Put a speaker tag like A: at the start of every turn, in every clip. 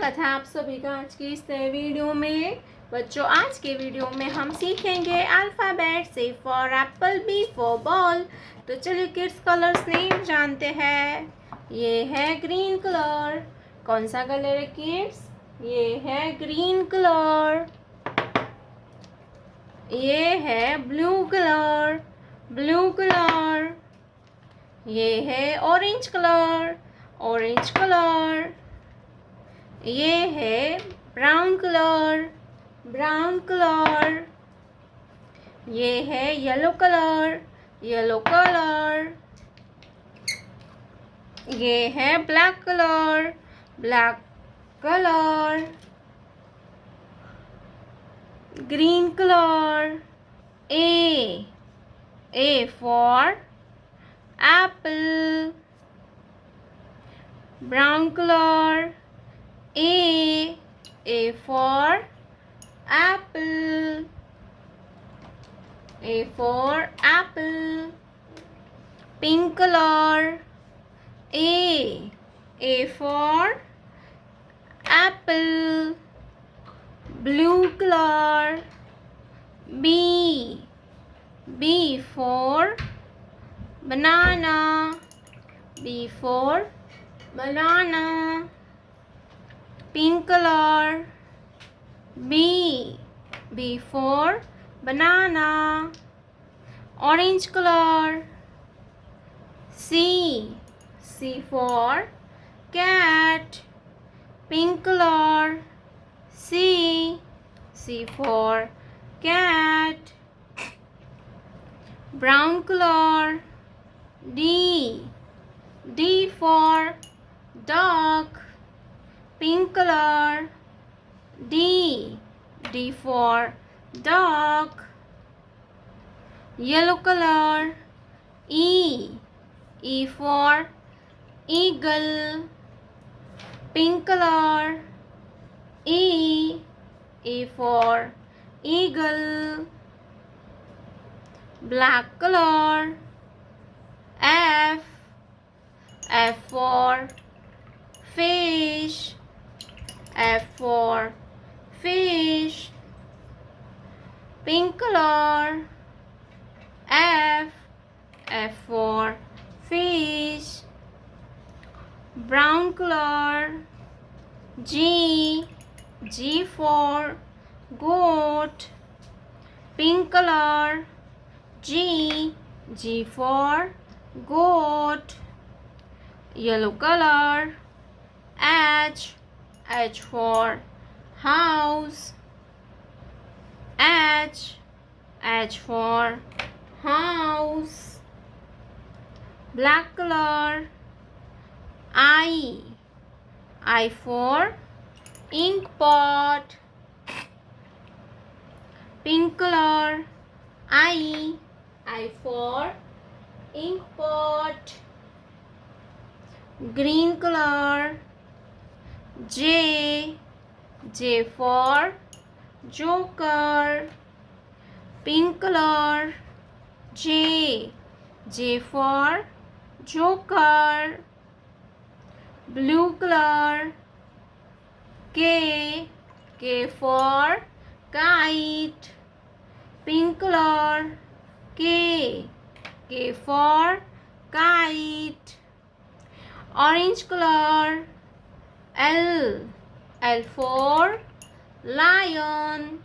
A: स्वागत है आप सभी का आज की इस नए वीडियो में। बच्चों, आज के वीडियो में हम सीखेंगे alphabet. A for apple, B for ball. तो चलिए किड्स कलर्स नेम जानते हैं। ये है ग्रीन कलर। कौन सा कलर है किड्स? ये है ग्रीन कलर। ये है ब्लू कलर, ब्लू कलर। ये है ऑरेंज कलर, ऑरेंज कलर। ये है ब्राउन कलर, ब्राउन कलर। ये है येलो कलर, येलो कलर। ये है black colour, black colour. Green colour. A for Apple. Brown colour. A for apple. A for apple. Pink color. A for apple. Blue color. B for banana. B for banana. Pink color. B for banana. Orange color. C for cat. Pink color. C for cat. Brown color. D for dog. Pink color. D for dog. Yellow color. E for eagle. Pink color. E for eagle. Black color. F for fish. F for fish. Pink color. F for fish. Brown color. G for goat. Pink color. G for goat. Yellow color. H for house. H for house. Black color. I for ink pot. Pink color. I for ink pot. Green color. J for joker. Pink color. J for joker. Blue color. K for kite. Pink color. K for kite. Orange color. L for lion.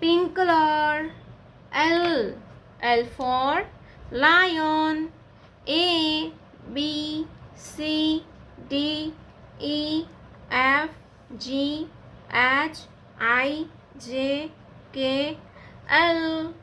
A: Pink color. L for lion. A B C D E F G H I J K L